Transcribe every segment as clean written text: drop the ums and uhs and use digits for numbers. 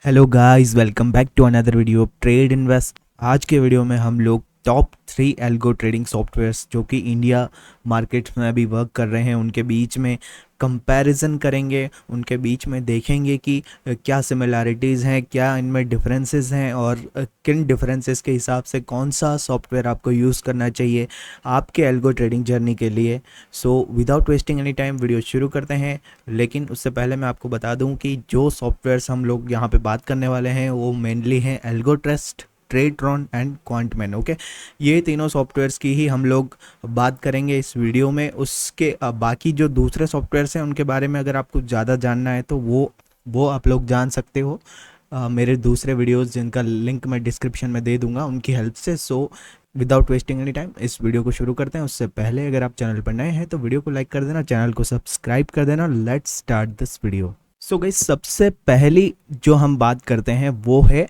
Hello guys, welcome back to another video trade invest. आज के video में हम लोग टॉप 3 एल्गो ट्रेडिंग सॉफ्टवेयर्स जो कि इंडिया मार्केट्स में अभी वर्क कर रहे हैं उनके बीच में कंपैरिजन करेंगे। उनके बीच में देखेंगे कि क्या सिमिलैरिटीज़ हैं, क्या इनमें डिफरेंसेस हैं और किन डिफरेंसेस के हिसाब से कौन सा सॉफ्टवेयर आपको यूज़ करना चाहिए आपके एल्गो ट्रेडिंग जर्नी के लिए। So without wasting any time video शुरू करते हैं। लेकिन उससे पहले मैं आपको बता दूं कि जो सॉफ्टवेयर्स हम लोग यहाँ पे बात करने वाले हैं वो मेनली हैं एल्गोट्रस्ट, ट्रेडट्रॉन एंड क्वांटमैन। ओके, ये तीनों सॉफ्टवेयर्स की ही हम लोग बात करेंगे इस वीडियो में। उसके बाकी जो दूसरे सॉफ्टवेयर्स हैं उनके बारे में अगर आपको ज़्यादा जानना है तो वो आप लोग जान सकते हो मेरे दूसरे वीडियोस जिनका लिंक मैं डिस्क्रिप्शन में दे दूंगा उनकी हेल्प से। So without wasting any time इस वीडियो को शुरू करते हैं। उससे पहले अगर आप चैनल पर नए हैं तो वीडियो को लाइक कर देना, चैनल को सब्सक्राइब कर देना। Let's start this video. So guys, सबसे पहली जो हम बात करते हैं वो है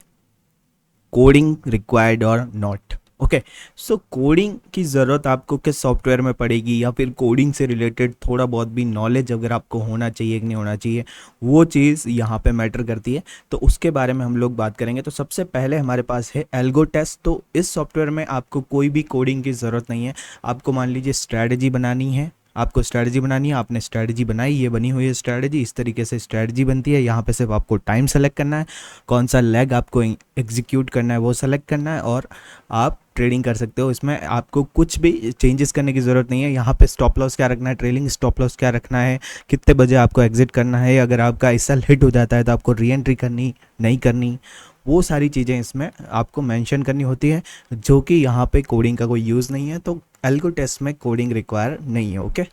कोडिंग रिक्वायर्ड और नॉट। ओके, सो कोडिंग की ज़रूरत आपको किस सॉफ्टवेयर में पड़ेगी या फिर कोडिंग से रिलेटेड थोड़ा बहुत भी नॉलेज अगर आपको होना चाहिए कि नहीं होना चाहिए, वो चीज़ यहाँ पे मैटर करती है। तो उसके बारे में हम लोग बात करेंगे। तो सबसे पहले हमारे पास है एल्गो टेस्ट। तो इस सॉफ्टवेयर में आपको कोई भी कोडिंग की ज़रूरत नहीं है। आपको मान लीजिए स्ट्रैटेजी बनानी है, आपको स्ट्रैटेजी बनानी है, आपने स्ट्रैटेजी बनाई, ये बनी हुई है स्ट्रैटेजी, इस तरीके से स्ट्रैटेजी बनती है। यहाँ पे सिर्फ आपको टाइम सेलेक्ट करना है, कौन सा लेग आपको एग्जीक्यूट करना है वो सेलेक्ट करना है और आप ट्रेडिंग कर सकते हो। इसमें आपको कुछ भी चेंजेस करने की ज़रूरत नहीं है। यहाँ पे स्टॉप लॉस क्या रखना है, ट्रेलिंग स्टॉप लॉस क्या रखना है, कितने बजे आपको एग्जिट करना है, अगर आपका एसएल हिट हो जाता है तो आपको री एंट्री करनी नहीं करनी, वो सारी चीज़ें इसमें आपको मेंशन करनी होती है, जो कि यहाँ पे कोडिंग का कोई यूज़ नहीं है। तो एल्गो टेस्ट में कोडिंग रिक्वायर नहीं है। ओके,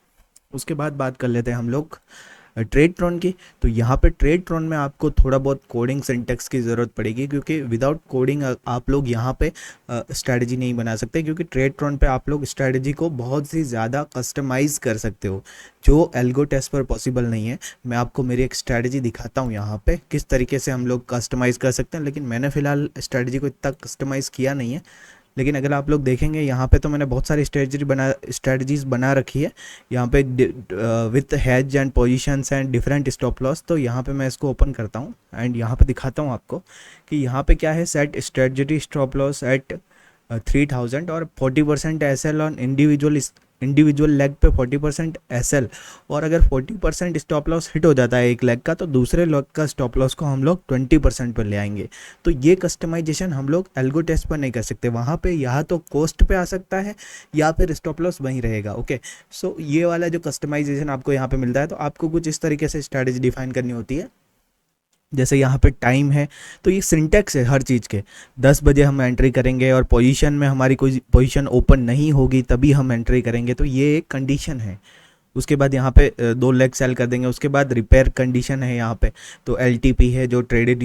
उसके बाद बात कर लेते हैं हम लोग ट्रेडट्रॉन की। तो यहाँ पे ट्रेडट्रॉन में आपको थोड़ा बहुत कोडिंग सिंटेक्स की ज़रूरत पड़ेगी, क्योंकि विदाउट कोडिंग आप लोग यहाँ पे स्ट्रैटेजी नहीं बना सकते, क्योंकि ट्रेडट्रॉन पे आप लोग स्ट्रैटेजी को बहुत सी ज़्यादा कस्टमाइज कर सकते हो, जो एल्गो टेस्ट पर पॉसिबल नहीं है। मैं आपको मेरी एक स्ट्रैटेजी दिखाता हूँ यहाँ पे किस तरीके से हम लोग कस्टमाइज़ कर सकते हैं, लेकिन मैंने फ़िलहाल स्ट्रैटेजी को इतना कस्टमाइज़ किया नहीं है। लेकिन अगर आप लोग देखेंगे यहाँ पे तो मैंने बहुत सारी स्ट्रेटजीज बना रखी है यहाँ पे with has and positions and different stop loss. तो यहाँ पे मैं इसको ओपन करता हूँ एंड यहाँ पे दिखाता हूँ आपको कि यहाँ पे क्या है, set strategy stop loss at 3000 और 40% एसएल ऑन इंडिविजुअल लेग पे 40% एसएल। और अगर 40% स्टॉप लॉस हिट हो जाता है एक लेग का तो दूसरे लेग का स्टॉप लॉस को हम लोग 20% पर ले आएंगे। तो ये कस्टमाइजेशन हम लोग एल्गो टेस्ट पर नहीं कर सकते। वहाँ पे या तो कॉस्ट पे आ सकता है या फिर स्टॉप लॉस वहीं रहेगा। ओके, सो ये वाला जो कस्टमाइजेशन आपको यहाँ पे मिलता है, तो आपको कुछ इस तरीके से स्ट्रैटेजी डिफाइन करनी होती है। जैसे यहाँ पे टाइम है तो ये सिंटेक्स है हर चीज़ के। 10 बजे हम एंट्री करेंगे और पोजीशन में हमारी कोई पोजीशन ओपन नहीं होगी तभी हम एंट्री करेंगे, तो ये एक कंडीशन है। उसके बाद यहाँ पे 2 लेग सेल कर देंगे। उसके बाद रिपेयर कंडीशन है यहाँ पे। तो एलटीपी है जो ट्रेडेड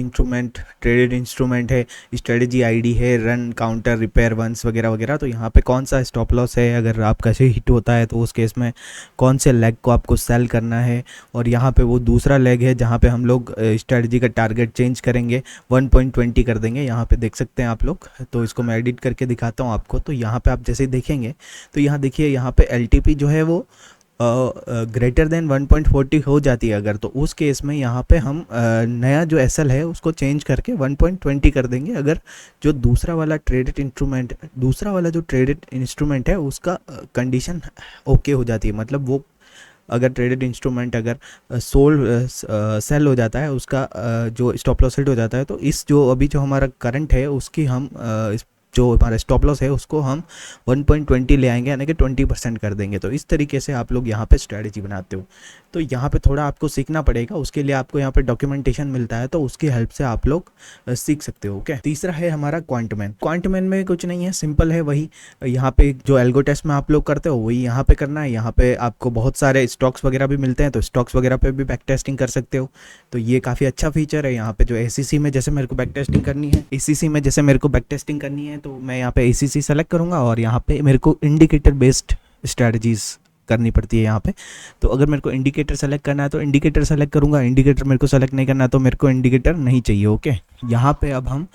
इंस्ट्रूमेंट है, स्ट्रेटजी आईडी है, रन काउंटर रिपेयर वंस वगैरह वगैरह। तो यहाँ पे कौन सा स्टॉप लॉस है, अगर आपका से हिट होता है तो उस केस में कौन से लेग को आपको सेल करना है। और यहाँ पे वो दूसरा लेग है जहाँ पे हम लोग स्ट्रेटजी का टारगेट चेंज करेंगे, 1.20 कर देंगे। यहाँ पे देख सकते हैं आप लोग। तो इसको मैं एडिट करके दिखाता हूँ आपको। तो यहाँ पे आप जैसे ही देखेंगे तो यहाँ देखिए, यहाँ पे एलटीपी जो है वो ग्रेटर देन 1.40 हो जाती है अगर, तो उस केस में यहाँ पे हम नया जो एसएल है उसको चेंज करके 1.20 कर देंगे। अगर जो दूसरा वाला जो ट्रेडेड इंस्ट्रूमेंट है उसका कंडीशन ओके हो जाती है, मतलब वो अगर ट्रेडेड इंस्ट्रूमेंट अगर सेल हो जाता है, उसका जो स्टॉप लॉस हिट हो जाता है, तो इस जो अभी जो हमारा करंट है उसकी हम जो हमारा स्टॉप लॉस है उसको हम 1.20 ले आएंगे, यानी कि 20% कर देंगे। तो इस तरीके से आप लोग यहाँ पे स्ट्रैटेजी बनाते हो। तो यहाँ पे थोड़ा आपको सीखना पड़ेगा, उसके लिए आपको यहाँ पे डॉक्यूमेंटेशन मिलता है, तो उसकी हेल्प से आप लोग सीख सकते हो। ओके, तीसरा है हमारा क्वांटमैन में कुछ नहीं है, सिंपल है वही। यहाँ पे जो एल्गो टेस्ट में आप लोग करते हो वही यहाँ पे करना है। यहाँ पे आपको बहुत सारे स्टॉक्स वगैरह भी मिलते हैं, तो स्टॉक्स वगैरह पे भी बैक टेस्टिंग कर सकते हो। तो ये काफ़ी अच्छा फीचर है। यहाँ पे जो एसीसी में जैसे मेरे को बैक टेस्टिंग करनी है तो मैं यहाँ पे एसीसी सेलेक्ट करूँगा और यहाँ पे मेरे को इंडिकेटर बेस्ड स्ट्रैटेजीज करनी पड़ती है यहाँ पे। तो अगर मेरे को इंडिकेटर सेलेक्ट करना है तो इंडिकेटर सेलेक्ट करूँगा, इंडिकेटर मेरे को सेलेक्ट नहीं करना तो मेरे को इंडिकेटर नहीं चाहिए। ओके, यहाँ पे अब हम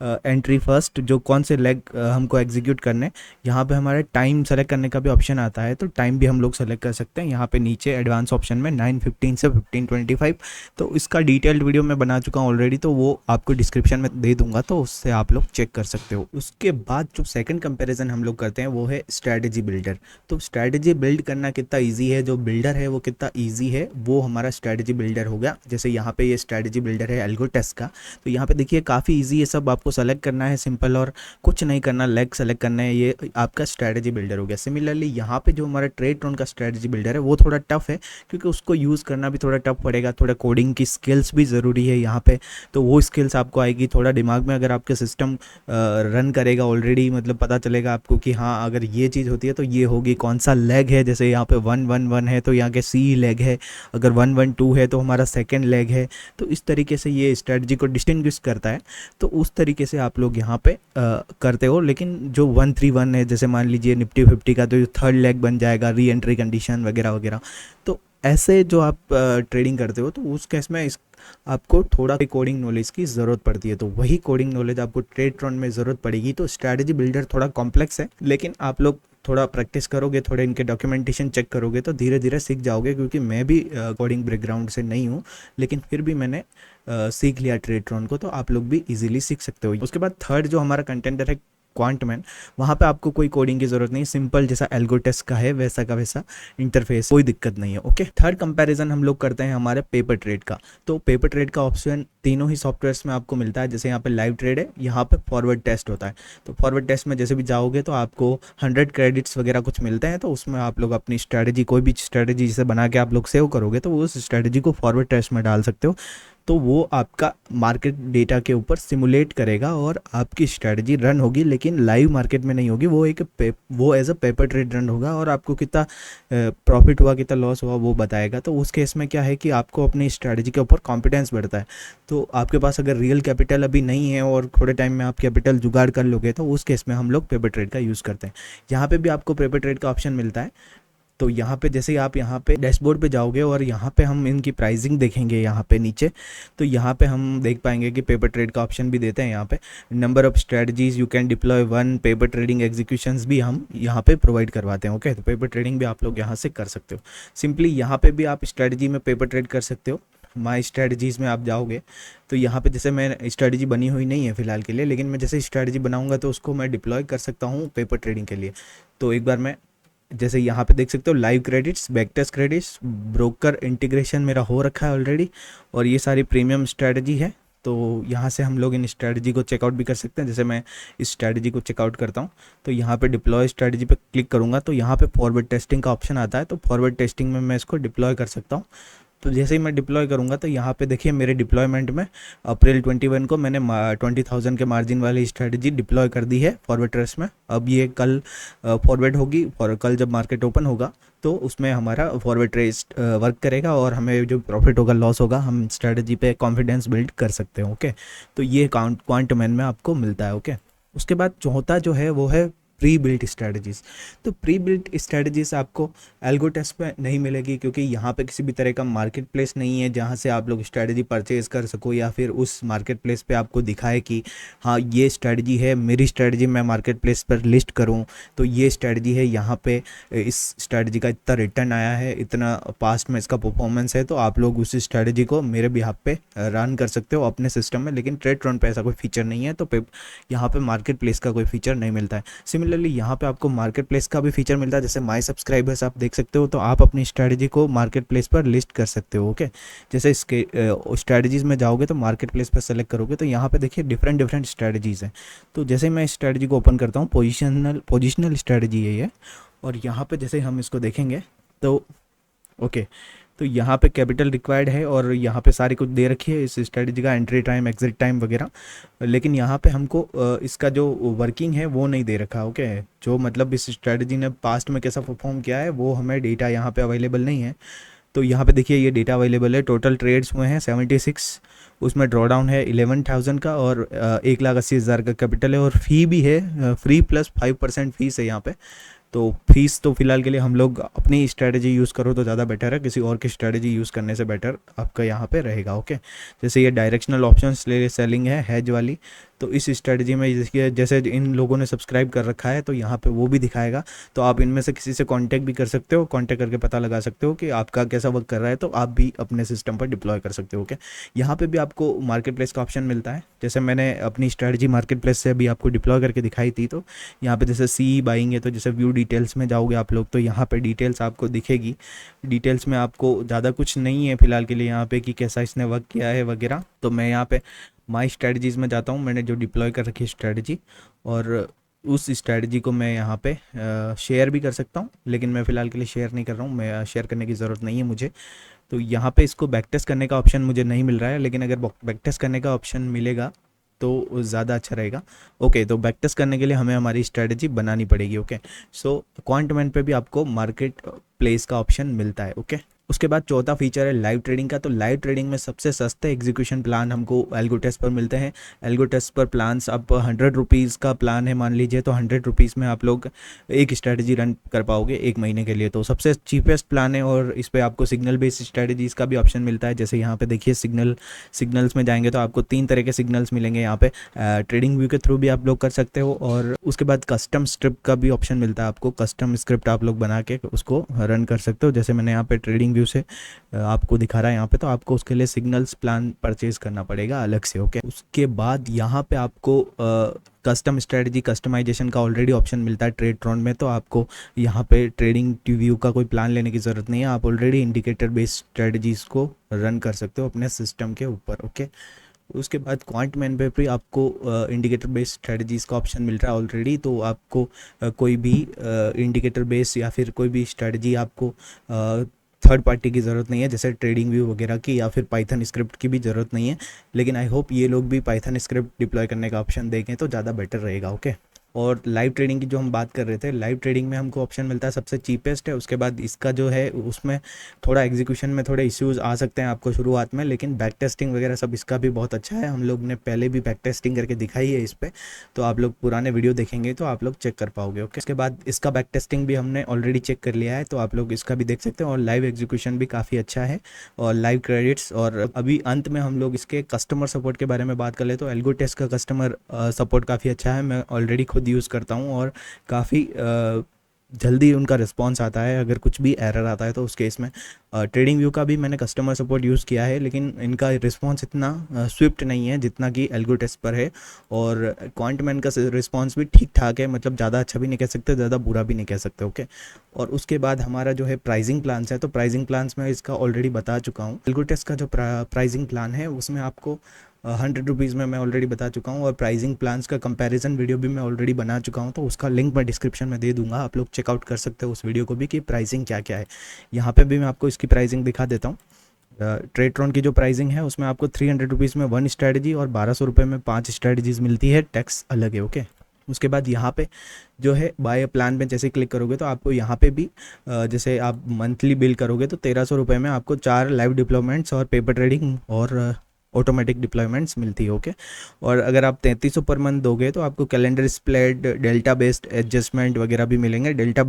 एंट्री फर्स्ट, जो कौन से लेग हमको एग्जीक्यूट करने। यहाँ पे हमारे टाइम सेलेक्ट करने का भी ऑप्शन आता है, तो टाइम भी हम लोग सेलेक्ट कर सकते हैं। यहाँ पे नीचे एडवांस ऑप्शन में 9:15 से 15:25, तो इसका डिटेल्ड वीडियो मैं बना चुका हूँ ऑलरेडी, तो वो आपको डिस्क्रिप्शन में दे दूंगा, तो उससे आप लोग चेक कर सकते हो। उसके बाद जो सेकंड कंपैरिजन हम लोग करते हैं वो है स्ट्रैटेजी बिल्डर। तो स्ट्रैटेजी बिल्ड करना कितना ईजी है, जो बिल्डर है वो कितना ईजी है, वो हमारा स्ट्रैटेजी बिल्डर हो गया। जैसे यहाँ पे ये स्ट्रैटेजी बिल्डर है एल्गोटेस्ट का, तो यहाँ पे देखिए काफ़ी ईजी है, सब आपको सेलेक्ट करना है, सिंपल, और कुछ नहीं करना, लेग सेलेक्ट करना है, ये आपका स्ट्रैटेजी बिल्डर हो गया। सिमिलरली यहाँ पे जो हमारा ट्रेडट्रॉन का स्ट्रैटेजी बिल्डर है वो थोड़ा टफ है, क्योंकि उसको यूज़ करना भी थोड़ा टफ पड़ेगा, थोड़ा कोडिंग की स्किल्स भी ज़रूरी है यहाँ पे, तो वो स्किल्स आपको आएगी थोड़ा दिमाग में। अगर आपके सिस्टम रन करेगा ऑलरेडी, मतलब पता चलेगा आपको कि हाँ अगर ये चीज़ होती है तो ये होगी, कौन सा लेग है, जैसे यहाँ पे 111 है तो यहाँ के सी लेग है, अगर 112 है तो हमारा सेकेंड लेग है, तो इस तरीके से ये स्ट्रैटेजी को डिस्टिंग्विश करता है। तो उस तरीके से आप लोग यहाँ पे करते हो। लेकिन जो 131 है, जैसे मान लीजिए निफ्टी 50 का, तो थर्ड लेग बन जाएगा, री एंट्री कंडीशन वगैरह वगैरह। तो ऐसे जो आप ट्रेडिंग करते हो, तो उस केस में आपको थोड़ा कोडिंग नॉलेज की ज़रूरत पड़ती है, तो वही कोडिंग नॉलेज आपको ट्रेडट्रॉन में ज़रूरत पड़ेगी। तो स्ट्रैटेजी बिल्डर थोड़ा कॉम्प्लेक्स है, लेकिन आप लोग थोड़ा प्रैक्टिस करोगे, थोड़े इनके डॉक्यूमेंटेशन चेक करोगे तो धीरे धीरे सीख जाओगे। क्योंकि मैं भी कोडिंग बैकग्राउंड से नहीं हूँ, लेकिन फिर भी मैंने सीख लिया ट्रेडट्रॉन को, तो आप लोग भी इजीली सीख सकते हो। उसके बाद थर्ड जो हमारा कंटेंडर है क्वांटमैन, वहाँ पे आपको कोई कोडिंग की ज़रूरत नहीं, सिंपल जैसा एल्गोटेस्ट का है वैसा का वैसा इंटरफेस, कोई दिक्कत नहीं है। ओके, थर्ड कंपैरिजन हम लोग करते हैं हमारे पेपर ट्रेड का। तो पेपर ट्रेड का ऑप्शन तीनों ही सॉफ्टवेयर्स में आपको मिलता है। जैसे यहाँ पे लाइव ट्रेड है, यहाँ पे फॉरवर्ड टेस्ट होता है, तो फॉरवर्ड टेस्ट में जैसे भी जाओगे तो आपको 100 क्रेडिट्स वगैरह कुछ मिलते हैं, तो उसमें आप लोग अपनी स्ट्रैटेजी, कोई भी स्ट्रैटेजी जिसे बना के आप लोग सेव करोगे, तो उस स्ट्रैटेजी को फॉरवर्ड टेस्ट में डाल सकते हो। तो वो आपका मार्केट डेटा के ऊपर सिमुलेट करेगा और आपकी स्ट्रैटेजी रन होगी, लेकिन लाइव मार्केट में नहीं होगी, वो as a paper trade run होगा, और आपको कितना प्रॉफिट हुआ कितना लॉस हुआ वो बताएगा। तो उस केस में क्या है कि आपको अपनी स्ट्रैटेजी के ऊपर कॉन्फिडेंस बढ़ता है। तो आपके पास अगर रियल कैपिटल अभी नहीं है और थोड़े टाइम में आप कैपिटल जुगाड़ कर लोगे, तो उस केस में हम लोग पेपर ट्रेड का यूज़ करते हैं। यहाँ पे भी आपको पेपर ट्रेड का ऑप्शन मिलता है। तो यहाँ पे जैसे ही आप यहाँ पे डैशबोर्ड पे जाओगे और यहाँ पे हम इनकी प्राइसिंग देखेंगे यहाँ पे नीचे, तो यहाँ पे हम देख पाएंगे कि पेपर ट्रेड का ऑप्शन भी देते हैं। यहाँ पे number of strategies you can deploy one, paper trading executions भी हम यहाँ पे प्रोवाइड करवाते हैं। ओके, तो पेपर ट्रेडिंग भी आप लोग यहाँ से कर सकते हो। सिंपली यहाँ पे भी आप स्ट्रेटजी में पेपर ट्रेड कर सकते हो। माई स्ट्रेटजीज़ में आप जाओगे तो यहाँ पे जैसे मैं स्ट्रेटजी बनी हुई नहीं है फ़िलहाल के लिए, लेकिन मैं जैसे स्ट्रेटजी बनाऊँगा तो उसको मैं डिप्लॉय कर सकता हूँ पेपर ट्रेडिंग के लिए। तो एक बार मैं जैसे यहाँ पे देख सकते हो, live credits, backtest credits, broker integration मेरा हो रखा है ऑलरेडी, और ये सारी प्रीमियम स्ट्रेटजी है। तो यहाँ से हम लोग इन स्ट्रेटजी को चेकआउट भी कर सकते हैं। जैसे मैं इस स्ट्रेटजी को चेकआउट करता हूँ, तो यहाँ पे डिप्लॉय स्ट्रेटजी पे क्लिक करूँगा, तो यहाँ पे फॉरवर्ड टेस्टिंग का ऑप्शन आता है, तो फॉरवर्ड टेस्टिंग में मैं इसको डिप्लॉय कर सकता हूँ। तो जैसे ही मैं डिप्लॉय करूँगा तो यहाँ पे देखिए मेरे डिप्लॉयमेंट में अप्रैल 21 को मैंने 20,000 के मार्जिन वाली स्ट्रेटजी डिप्लॉय कर दी है फॉरवर्ड ट्रेस में। अब ये कल फॉरवर्ड होगी, और कल जब मार्केट ओपन होगा तो उसमें हमारा फॉरवर्ड ट्रेस वर्क करेगा, और हमें जो प्रॉफिट होगा लॉस होगा हम स्ट्रेटजी पे कॉन्फिडेंस बिल्ड कर सकते हैं। ओके, तो ये क्वांटमैन में आपको मिलता है। ओके, उसके बाद चौथा जो है वो है प्री बिल्ट स्ट्रैटेजीज़। तो प्री बिल्ट स्ट्रैटेजीज़ आपको एल्गोटेस्ट पे नहीं मिलेगी, क्योंकि यहाँ पे किसी भी तरह का मार्केट प्लेस नहीं है जहाँ से आप लोग स्ट्रैटेजी परचेज़ कर सको, या फिर उस मार्केट प्लेस पे आपको दिखाए कि हाँ ये स्ट्रैटेजी है, मेरी स्ट्रैटेजी मैं मार्केट प्लेस पर लिस्ट करूँ, तो ये स्ट्रैटेजी है, यहाँ पे इस स्ट्रैटेजी का इतना रिटर्न आया है, इतना पास्ट में इसका परफॉर्मेंस है, तो आप लोग उस स्ट्रैटेजी को मेरे बिहाफ पे रन कर सकते हो अपने सिस्टम में। लेकिन ट्रेडट्रॉन पे ऐसा कोई फीचर नहीं है, तो यहाँ पे मार्केट प्लेस का कोई फीचर नहीं मिलता है। सिमिलरली यहाँ पे आपको मार्केट प्लेस का भी फीचर मिलता है, जैसे माई सब्सक्राइबर्स आप देख सकते हो, तो आप अपनी स्ट्रैटेजी को मार्केट प्लेस पर लिस्ट कर सकते हो। ओके, जैसे इसके स्ट्रैटेजीज़ में जाओगे तो मार्केट प्लेस पर सेलेक्ट करोगे, तो यहाँ पे देखिए डिफरेंट स्ट्रैटेजीज़ हैं। तो जैसे मैं इस स्ट्रैटेजी को ओपन करता हूँ, पोजिशनल स्ट्रैटेजी है ये, और यहाँ पे जैसे हम इसको देखेंगे तो ओके, तो यहाँ पे कैपिटल रिक्वायर्ड है और यहाँ पे सारी कुछ दे रखी है इस स्ट्रैटेजी का, एंट्री टाइम, एग्जिट टाइम वगैरह, लेकिन यहाँ पे हमको इसका जो वर्किंग है वो नहीं दे रखा। ओके, जो मतलब इस स्ट्रैटेजी ने पास्ट में कैसा परफॉर्म किया है वो हमें डेटा यहाँ पे अवेलेबल नहीं है। तो यहाँ पे देखिए ये डेटा अवेलेबल है, टोटल ट्रेड्स हुए हैं 76, उसमें ड्रॉडाउन है 11,000 का, और 1,80,000 का कैपिटल है, और फ़ी भी है, फ्री प्लस 5% फीस है यहाँ पे। तो फीस तो फिलहाल के लिए हम लोग अपनी स्ट्रैटेजी यूज़ करो तो ज़्यादा बेटर है, किसी और की स्ट्रैटेजी यूज़ करने से बेटर आपका यहाँ पे रहेगा। ओके, जैसे ये डायरेक्शनल ऑप्शंस ले सेलिंग है, हेज वाली, तो इस स्ट्रेटजी में जैसे इन लोगों ने सब्सक्राइब कर रखा है तो यहाँ पे वो भी दिखाएगा। तो आप इनमें से किसी से कांटेक्ट भी कर सकते हो, कांटेक्ट करके पता लगा सकते हो कि आपका कैसा वर्क कर रहा है, तो आप भी अपने सिस्टम पर डिप्लॉय कर सकते हो। ओके, यहाँ पे भी आपको मार्केट प्लेस का ऑप्शन मिलता है। जैसे मैंने अपनी स्ट्रेटजी मार्केट प्लेस से अभी आपको डिप्लॉय करके दिखाई थी, तो यहाँ पे जैसे सी बाइंग है, तो जैसे व्यू डिटेल्स में जाओगे आप लोग तो यहाँ पे डिटेल्स आपको दिखेगी। डिटेल्स में आपको ज़्यादा कुछ नहीं है फिलहाल के लिए यहाँ पे कि कैसा इसने वर्क किया है वगैरह। तो मैं यहाँ पे माई स्ट्रेटजीज़ में जाता हूँ, मैंने जो डिप्लॉय कर रखी है स्ट्रेटजी, और उस स्ट्रेटजी को मैं यहाँ पे शेयर भी कर सकता हूँ, लेकिन मैं फ़िलहाल के लिए शेयर नहीं कर रहा हूँ, मैं शेयर करने की ज़रूरत नहीं है मुझे। तो यहाँ पे इसको बैक टेस्ट करने का ऑप्शन मुझे नहीं मिल रहा है, लेकिन अगर बैक टेस्ट करने का ऑप्शन मिलेगा तो ज़्यादा अच्छा रहेगा। ओके, तो बैक टेस्ट करने के लिए हमें हमारी स्ट्रेटजी बनानी पड़ेगी। ओके, सो क्वांटमैन पे भी आपको मार्केट प्लेस का ऑप्शन मिलता है। ओके, उसके बाद चौथा फीचर है लाइव ट्रेडिंग का। तो लाइव ट्रेडिंग में सबसे सस्ते एग्जीक्यूशन प्लान हमको एल्गोटेस्ट पर मिलते हैं। एल्गोटेस्ट पर प्लान्स आप 100 रुपीज़ का प्लान है मान लीजिए, तो 100 रुपीज़ में आप लोग एक स्ट्रेटजी रन कर पाओगे 1 महीने के लिए। तो सबसे चीपेस्ट प्लान है, और इस पर आपको सिग्नल बेस्ड स्ट्रेटजीज़ का भी ऑप्शन मिलता है। जैसे यहाँ पे देखिए सिग्नल्स में जाएंगे तो आपको 3 तरह के सिग्नल्स मिलेंगे यहाँ पे। ट्रेडिंग व्यू के थ्रू भी आप लोग कर सकते हो, और उसके बाद कस्टम स्क्रिप्ट का भी ऑप्शन मिलता है आपको। कस्टम स्क्रिप्ट आप लोग बना के उसको रन कर सकते हो। जैसे मैंने यहाँ पे ट्रेडिंग व्यू से आपको दिखा रहा है यहाँ पे, तो आपको उसके लिए सिग्नल्स प्लान परचेज करना पड़ेगा अलग से। ओके, उसके बाद यहाँ पे आपको कस्टम स्ट्रेटजी कस्टमाइजेशन का ऑलरेडी ऑप्शन मिलता है ट्रेडट्रॉन में। तो आपको यहाँ पे ट्रेडिंग व्यू का कोई प्लान लेने की ज़रूरत नहीं है, आप ऑलरेडी इंडिकेटर बेस्ड स्ट्रेटजीज़ को रन कर सकते हो अपने सिस्टम के ऊपर। ओके, उसके बाद क्वांटमैन पे भी आपको इंडिकेटर बेस्ड स्ट्रेटजीज़ का ऑप्शन मिल रहा है ऑलरेडी। तो आपको कोई भी इंडिकेटर बेस्ड या फिर कोई भी स्ट्रेटजी आपको थर्ड पार्टी की ज़रूरत नहीं है, जैसे ट्रेडिंग व्यू वगैरह की या फिर पाइथन स्क्रिप्ट की भी ज़रूरत नहीं है। लेकिन आई होप ये लोग भी पाइथन स्क्रिप्ट डिप्लॉय करने का ऑप्शन देखें तो ज़्यादा बेटर रहेगा। ओके, और लाइव ट्रेडिंग की जो हम बात कर रहे थे, लाइव ट्रेडिंग में हमको ऑप्शन मिलता है सबसे चीपेस्ट है। उसके बाद इसका जो है उसमें थोड़ा एग्जीक्यूशन में थोड़े इश्यूज़ आ सकते हैं आपको शुरुआत में, लेकिन बैक टेस्टिंग वगैरह सब इसका भी बहुत अच्छा है। हम लोग ने पहले भी बैक टेस्टिंग करके दिखाई है इस पर, तो आप लोग पुराने वीडियो देखेंगे तो आप लोग चेक कर पाओगे। ओके, उसके बाद इसका बैक टेस्टिंग भी हमने ऑलरेडी चेक कर लिया है, तो आप लोग इसका भी देख सकते हैं। और लाइव एग्जीक्यूशन भी काफ़ी अच्छा है, और लाइव क्रेडिट्स। और अभी अंत में हम लोग इसके कस्टमर सपोर्ट के बारे में बात कर ले तो एल्गोटेस्ट का कस्टमर सपोर्ट काफ़ी अच्छा है, मैं ऑलरेडी खुद यूज़ करता हूँ, और काफ़ी जल्दी उनका रिस्पॉन्स आता है अगर कुछ भी एरर आता है तो उस केस में। ट्रेडिंग व्यू का भी मैंने कस्टमर सपोर्ट यूज़ किया है, लेकिन इनका रिस्पॉन्स इतना स्विफ्ट नहीं है जितना कि एल्गोटेस्ट पर है। और क्वांटमैन का रिस्पॉन्स भी ठीक ठाक है, मतलब ज़्यादा अच्छा भी नहीं कह सकते, ज़्यादा बुरा भी नहीं कह सकते। ओके, और उसके बाद हमारा जो है प्राइसिंग प्लान्स है, तो प्राइसिंग प्लान्स में इसका ऑलरेडी बता चुका हूँ। एल्गोटेस्ट का जो प्राइसिंग प्लान है उसमें आपको 100 रुपीज़ में मैं ऑलरेडी बता चुका हूँ, और प्राइसिंग प्लान्स का कंपैरिजन वीडियो भी मैं ऑलरेडी बना चुका हूँ, तो उसका लिंक मैं डिस्क्रिप्शन में दे दूंगा, आप लोग चेकआउट कर सकते हो उस वीडियो को भी कि प्राइसिंग क्या क्या है। यहाँ पे भी मैं आपको इसकी प्राइसिंग दिखा देता हूँ। ट्रेडट्रॉन की जो प्राइसिंग है उसमें आपको 300 रुपीज़ में 1 स्ट्रेटजी और 1200 रुपये में 5 स्ट्रेटजीज मिलती है, टैक्स अलग है। ओके, उसके बाद यहाँ पे जो है बाय प्लान में जैसे क्लिक करोगे तो आपको यहाँ पे भी जैसे आप मंथली बिल करोगे तो 1300 रुपये में आपको 4 लाइव डिप्लॉयमेंट्स और पेपर ट्रेडिंग और ऑटोमेटिक डिप्लॉयमेंट्स मिलती है। ओके, और अगर आप 3300 पर मंथ दोगे तो आपको calendar split, delta based adjustment वगैरह भी मिलेंगे। डेल्टा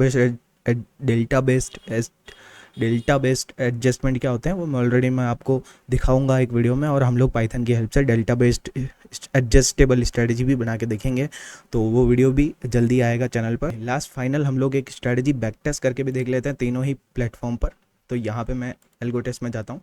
बेस्ड एडजस्टमेंट क्या होते हैं वो मैं आपको दिखाऊंगा एक वीडियो में, और हम लोग पाइथन की हेल्प से डेल्टा बेस्ड एडजस्टेबल स्ट्रेटजी भी बना के देखेंगे, तो वो वीडियो भी जल्दी आएगा चैनल पर। लास्ट फाइनल हम लोग एक स्ट्रेटजी बैक टेस्ट करके भी देख लेते हैं तीनों ही प्लेटफॉर्म पर। तो यहाँ पे मैं एल्गोटेस्ट में जाता हूँ,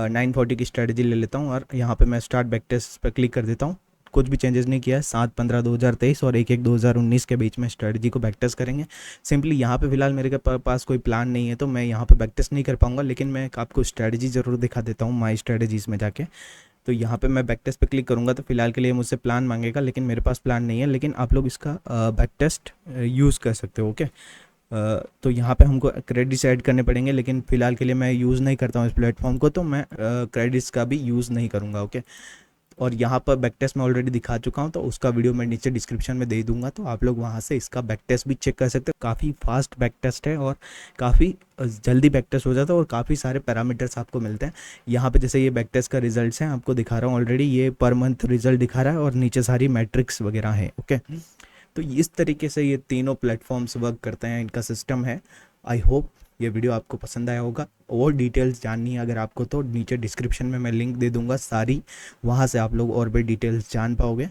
940 की स्ट्रेटजी ले लेता हूँ, और यहाँ पे मैं स्टार्ट बैक टेस्ट पर क्लिक कर देता हूँ। कुछ भी चेंजेस नहीं किया है, 7/15/2023 और 1/1/2019 के बीच में स्ट्रेटजी को बैक टेस्ट करेंगे। सिंपली यहाँ पे फिलहाल मेरे के पास कोई प्लान नहीं है तो मैं यहाँ पे बैक टेस्ट नहीं कर पाऊँगा, लेकिन मैं आपको स्ट्रेटजी ज़रूर दिखा देता हूँ माई स्ट्रेटजीज़ में जाके। तो यहाँ पे मैं बैक टेस्ट पे क्लिक करूँगा तो फिलहाल के लिए मुझसे प्लान मांगेगा, लेकिन मेरे पास प्लान नहीं है, लेकिन आप लोग इसका बैक टेस्ट यूज़ कर सकते हो। ओके, तो यहाँ पे हमको क्रेडिट्स ऐड करने पड़ेंगे, लेकिन फ़िलहाल के लिए मैं यूज़ नहीं करता हूँ इस प्लेटफॉर्म को, तो मैं क्रेडिट्स का भी यूज़ नहीं करूँगा। ओके, और यहाँ पर बैक टेस्ट मैं ऑलरेडी दिखा चुका हूँ, तो उसका वीडियो मैं नीचे डिस्क्रिप्शन में दे दूंगा, तो आप लोग वहाँ से इसका बैक टेस्ट भी चेक कर सकते हो। काफ़ी फास्ट बैक टेस्ट है और काफ़ी जल्दी बैक टेस्ट हो जाता है, और काफ़ी सारे पैरामीटर्स आपको मिलते हैं। यहाँ पे जैसे ये बैक टेस्ट का रिजल्ट्स हैं, आपको दिखा रहा हूँ ऑलरेडी, ये पर मंथ रिजल्ट दिखा रहा है और नीचे सारी मैट्रिक्स वगैरह हैं। ओके, तो इस तरीके से ये तीनों प्लेटफॉर्म्स वर्क करते हैं, इनका सिस्टम है। आई होप ये वीडियो आपको पसंद आया होगा। और डिटेल्स जाननी है अगर आपको तो नीचे डिस्क्रिप्शन में मैं लिंक दे दूंगा सारी, वहाँ से आप लोग और भी डिटेल्स जान पाओगे।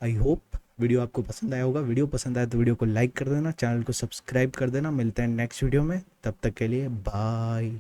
आई होप वीडियो आपको पसंद आया होगा। वीडियो पसंद आया तो वीडियो को लाइक कर देना, चैनल को सब्सक्राइब कर देना। मिलते हैं नेक्स्ट वीडियो में, तब तक के लिए बाय।